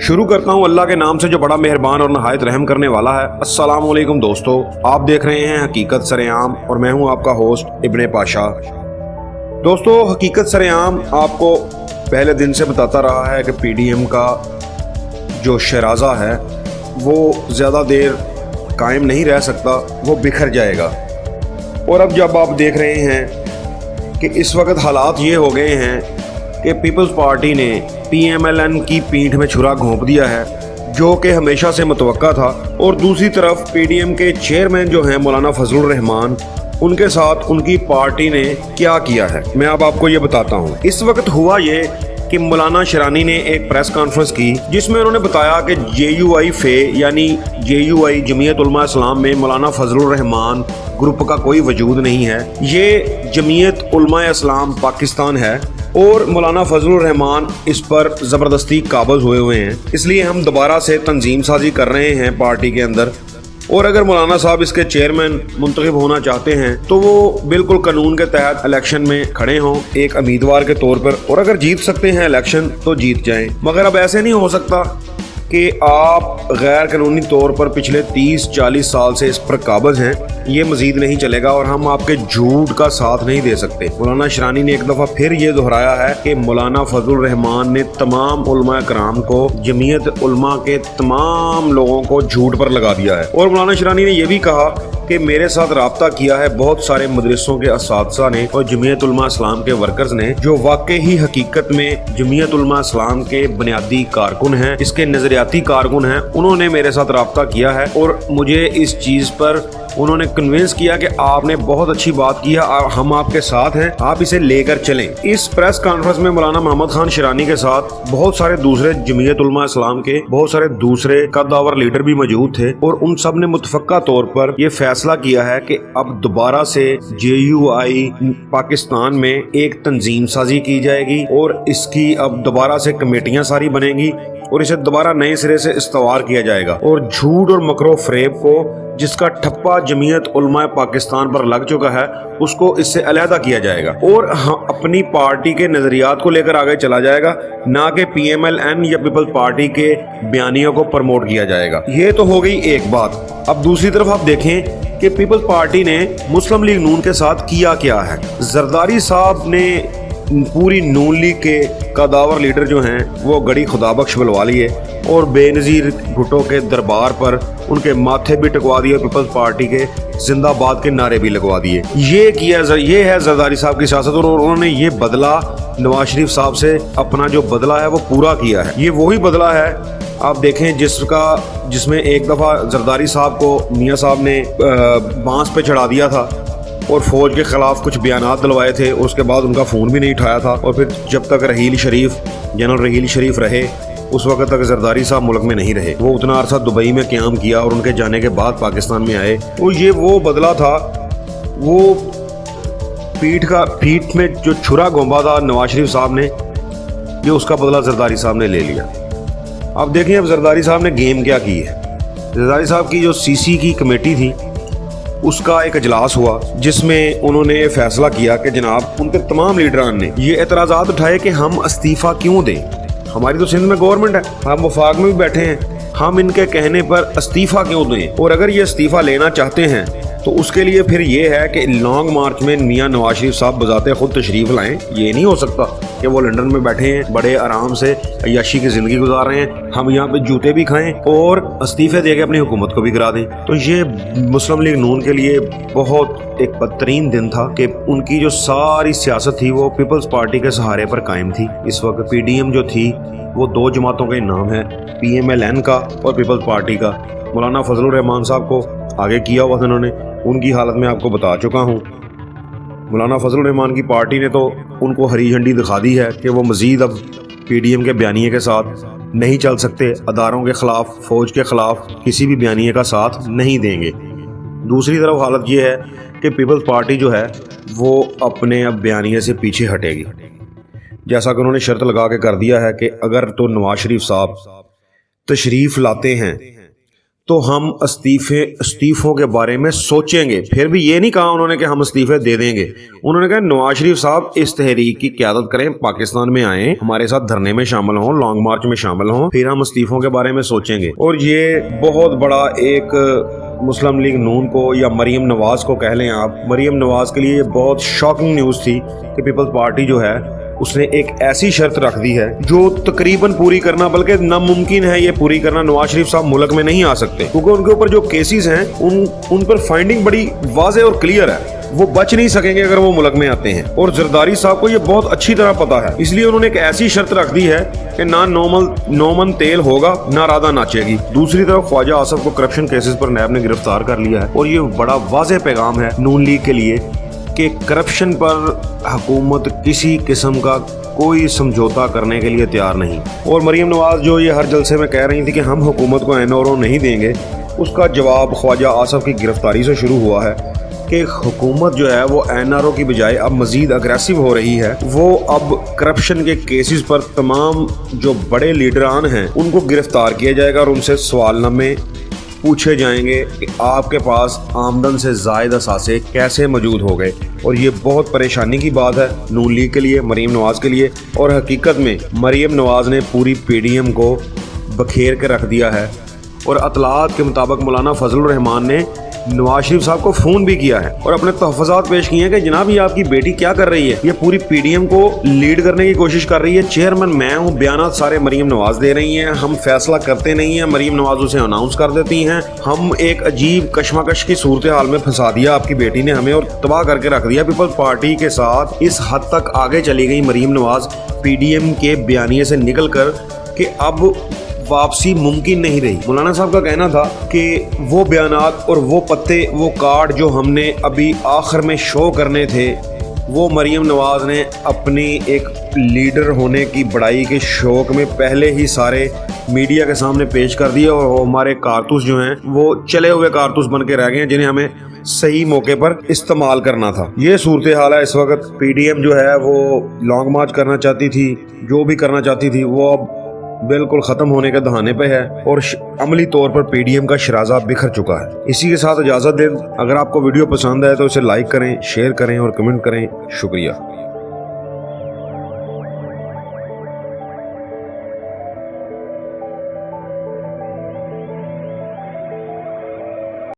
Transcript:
शुरू करता हूँ अल्लाह के नाम से जो बड़ा मेहरबान और नहायत रहम करने वाला है। अस्सलाम वालेकुम दोस्तों, आप देख रहे हैं हकीकत सरेआम और मैं हूँ आपका होस्ट इब्ने पाशा। दोस्तों, हकीकत सरेआम आपको पहले दिन से बताता रहा है कि पीडीएम का जो शराजा है वो ज़्यादा देर कायम नहीं रह सकता, वो बिखर जाएगा। और अब जब आप देख रहे हैं कि इस वक्त हालात ये हो गए हैं कि पीपल्स पार्टी ने पीएमएलएन की पीठ में छुरा घोंप दिया है, जो कि हमेशा से मुतवक्का था। और दूसरी तरफ पीडीएम के चेयरमैन जो हैं मौलाना फजलुर रहमान, उनके साथ उनकी पार्टी ने क्या किया है मैं अब आपको ये बताता हूँ। इस वक्त हुआ ये कि मौलाना शरानी ने एक प्रेस कॉन्फ्रेंस की जिसमें उन्होंने बताया कि जेयूआई फे यानी जेयूआई जमीयत उलमा इस्लाम में मौलाना फजलुर रहमान ग्रुप का कोई वजूद नहीं है। ये जमीयत उलमा इस्लाम पाकिस्तान है और मौलाना फजलुर रहमान इस पर ज़बरदस्ती काबज़ हुए हैं, इसलिए हम दोबारा से तंजीम साजी कर रहे हैं पार्टी के अंदर। और अगर मौलाना साहब इसके चेयरमैन मुंतखब होना चाहते हैं तो वो बिल्कुल कानून के तहत इलेक्शन में खड़े हों एक उम्मीदवार के तौर पर, और अगर जीत सकते हैं इलेक्शन तो जीत जाएं। मगर अब ऐसे नहीं हो सकता कि आप गैर कानूनी तौर पर पिछले 30-40 साल से इस पर काबज़ हैं, ये मजीद नहीं चलेगा और हम आपके झूठ का साथ नहीं दे सकते। मौलाना शरानी ने एक दफ़ा फिर ये दोहराया है कि मौलाना फजलुर रहमान ने तमाम उलमा कराम को, जमीयत उलमा के तमाम लोगों को झूठ पर लगा दिया है। और मौलाना शरानी ने यह भी कहा कि मेरे साथ राब्ता किया है बहुत सारे मदरसों के असातिज़ा ने और जमीयत उलमा इस्लाम के वर्कर्स ने, जो वाकई ही हकीकत में जमीयत उलमा इस्लाम के बुनियादी कारकुन हैं, इसके नजरियाती कारकुन हैं। उन्होंने मेरे साथ राब्ता किया है और मुझे इस चीज़ पर उन्होंने कन्विंस किया कि आपने बहुत अच्छी बात की है, हम आपके साथ हैं, आप इसे लेकर चलें। इस प्रेस कॉन्फ्रेंस में मौलाना मोहम्मद खान शरानी के साथ बहुत सारे दूसरे जमीयत उलमा इस्लाम के बहुत सारे दूसरे कद्दावर लीडर भी मौजूद थे और उन सब ने मुतफक्का तौर पर यह फैसला किया है कि अब दोबारा से जेयूआई पाकिस्तान में एक तंजीम साजी की जाएगी और इसकी अब दोबारा से कमेटियां सारी बनेंगी और इसे दोबारा नए सिरे से इस्तवार किया जाएगा। और झूठ और मकरो फरेब को जिसका ठप्पा जमीयत उलमा पाकिस्तान पर लग चुका है उसको इससे अलहदा किया जाएगा और अपनी पार्टी के नजरियात को लेकर आगे चला जाएगा, ना कि पीएमएलएन या पीपल्स पार्टी के बयानियों को प्रमोट किया जाएगा। ये तो हो गई एक बात। अब दूसरी तरफ आप देखें कि पीपल्स पार्टी ने मुस्लिम लीग नून के साथ किया क्या है। जरदारी साहब ने पूरी नून लीग के कदावर लीडर जो हैं वो गड़ी खुदाबख्श बुलवा लिए और बेनज़ीर भुट्टो के दरबार पर उनके माथे भी टिकवा दिए, पीपल्स पार्टी के जिंदाबाद के नारे भी लगवा दिए। ये है जरदारी साहब की सियासत और उन्होंने ये बदला नवाज शरीफ साहब से अपना जो बदला है वो पूरा किया है। ये वही बदला है आप देखें जिसमें एक दफ़ा जरदारी साहब को मियाँ साहब ने बांस पे चढ़ा दिया था और फौज के खिलाफ कुछ बयानात दिलवाए थे, उसके बाद उनका फ़ोन भी नहीं उठाया था। और फिर जब तक जनरल रहील शरीफ रहे उस वक्त तक जरदारी साहब मुल्क में नहीं रहे। वो उतना अरसा दुबई में क़याम किया और उनके जाने के बाद पाकिस्तान में आए। तो ये वो बदला था, वो पीठ में जो छुरा घोंपा था नवाज शरीफ साहब ने, ये उसका बदला जरदारी साहब ने ले लिया। अब देखिए अब जरदारी साहब ने गेम क्या की है। जरदारी साहब की जो सीसी की कमेटी थी उसका एक इजलास हुआ जिसमें उन्होंने फैसला किया कि जनाब उनके तमाम लीडरान ने ये एतराज़ात उठाए कि हम इस्तीफ़ा क्यों दें, हमारी तो सिंध में गवर्नमेंट है, हम वफाक में भी बैठे हैं, हम इनके कहने पर इस्तीफ़ा क्यों दें। और अगर ये इस्तीफ़ा लेना चाहते हैं तो उसके लिए फिर ये है कि लॉन्ग मार्च में मियां नवाज शरीफ साहब बजाते खुद तशरीफ़ लाएं। ये नहीं हो सकता कि वो लंदन में बैठे हैं, बड़े आराम से अय्याशी की ज़िंदगी गुजार रहे हैं, हम यहाँ पे जूते भी खाएं और इस्तीफ़े दे के अपनी हुकूमत को भी गिरा दें। तो ये मुस्लिम लीग नून के लिए बहुत एक बदतरीन दिन था कि उनकी जो सारी सियासत थी वो पीपल्स पार्टी के सहारे पर कायम थी। इस वक्त पीडीएम जो थी वो दो जमातों का नाम है, पीएमएलएन का और पीपल्स पार्टी का। मौलाना फजलुर रहमान साहब को आगे किया हुआ था उन्होंने, उनकी हालत में आपको बता चुका हूँ। मौलाना फजलुर रहमान की पार्टी ने तो उनको हरी झंडी दिखा दी है कि वो मज़ीद अब पीडीएम के बयानिए के साथ नहीं चल सकते, अदारों के ख़िलाफ़, फ़ौज के ख़िलाफ़ किसी भी बयानिए का साथ नहीं देंगे। दूसरी तरफ हालत ये है कि पीपल्स पार्टी जो है वो अपने अब बयानिए से पीछे हटेगी, जैसा कि उन्होंने शर्त लगा के कर दिया है कि अगर तो नवाज शरीफ साहब तशरीफ़ लाते हैं तो हम इस्तीफों के बारे में सोचेंगे। फिर भी ये नहीं कहा उन्होंने कि हम इस्तीफे दे देंगे। उन्होंने कहा नवाज शरीफ साहब इस तहरीक की क़यादत करें, पाकिस्तान में आएं, हमारे साथ धरने में शामिल हों, लॉन्ग मार्च में शामिल हों, फिर हम इस्तीफों के बारे में सोचेंगे। और ये बहुत बड़ा एक मुस्लिम लीग नून को या मरीम नवाज को कह लें आप, मरीम नवाज के लिए ये बहुत शॉकिंग न्यूज़ थी कि पीपल्स पार्टी जो है उसने एक ऐसी शर्त रख दी है जो तकरीबन पूरी करना, बल्कि नामुमकिन है ये पूरी करना। नवाज शरीफ साहब मुल्क में नहीं आ सकते क्योंकि उनके ऊपर जो केसेस हैं उन पर फाइंडिंग बड़ी वाज़ेह और क्लियर है, वो बच नहीं सकेंगे अगर वो मुल्क में आते हैं। और जरदारी साहब को ये बहुत अच्छी तरह पता है, इसलिए उन्होंने एक ऐसी शर्त रख दी है कि ना नोमन तेल होगा ना राधा नाचेगी। दूसरी तरफ ख्वाजा आसफ को करप्शन केसेस पर नैब ने गिरफ्तार कर लिया है और ये बड़ा वाज़ेह पैगाम है नून लीग के लिए कि करप्शन पर हुकूमत किसी किस्म का कोई समझौता करने के लिए तैयार नहीं। और मरीम नवाज जो ये हर जलसे में कह रही थी कि हम हुकूमत को एनओरो नहीं देंगे, उसका जवाब ख्वाजा आसफ की गिरफ्तारी से शुरू हुआ है कि हुकूमत जो है वो एनआरओ की बजाय अब मज़ीद अग्रेसिव हो रही है। वो अब करप्शन के केसेस पर तमाम जो बड़े लीडरान हैं उनको गिरफ्तार किया जाएगा और उनसे सवालनामे पूछे जाएंगे कि आपके पास आमदन से ज़ायद असासे कैसे मौजूद हो गए। और ये बहुत परेशानी की बात है नून लीग के लिए, मरीम नवाज के लिए। और हकीकत में मरीम नवाज ने पूरी पीडीएम को बखेर के रख दिया है। और अतलात के मुताबिक मौलाना फजलुर रहमान ने नवाज शरीफ साहब को फ़ोन भी किया है और अपने तहफ़्फ़ुज़ात पेश किए हैं कि जनाब ये आपकी बेटी क्या कर रही है, ये पूरी पीडीएम को लीड करने की कोशिश कर रही है, चेयरमैन मैं हूँ, बयानात सारे मरीम नवाज दे रही हैं, हम फैसला करते नहीं हैं, मरीम नवाज उसे अनाउंस कर देती हैं, हम एक अजीब कशमकश की सूरत हाल में फंसा दिया आपकी बेटी ने हमें और तबाह करके रख दिया। पीपल्स पार्टी के साथ इस हद तक आगे चली गई मरीम नवाज पीडीएम के बयानिए से निकल कर कि अब वापसी मुमकिन नहीं रही। मौलाना साहब का कहना था कि वो बयानात और वो पत्ते, वो कार्ड जो हमने अभी आखिर में शो करने थे, वो मरीम नवाज ने अपनी एक लीडर होने की बड़ाई के शौक में पहले ही सारे मीडिया के सामने पेश कर दिए और हमारे कारतूस जो हैं वो चले हुए कारतूस बन के रह गए हैं जिन्हें हमें सही मौके पर इस्तेमाल करना था। ये सूरत हाल है इस वक्त। पीडीएम जो है वो लॉन्ग मार्च करना चाहती थी, जो भी करना चाहती थी वो अब बिल्कुल ख़त्म होने के दहाने पे है और अमली तौर पर पीडीएम का शराजा बिखर चुका है। इसी के साथ इजाज़त दें। अगर आपको वीडियो पसंद आए तो इसे लाइक करें, शेयर करें और कमेंट करें। शुक्रिया।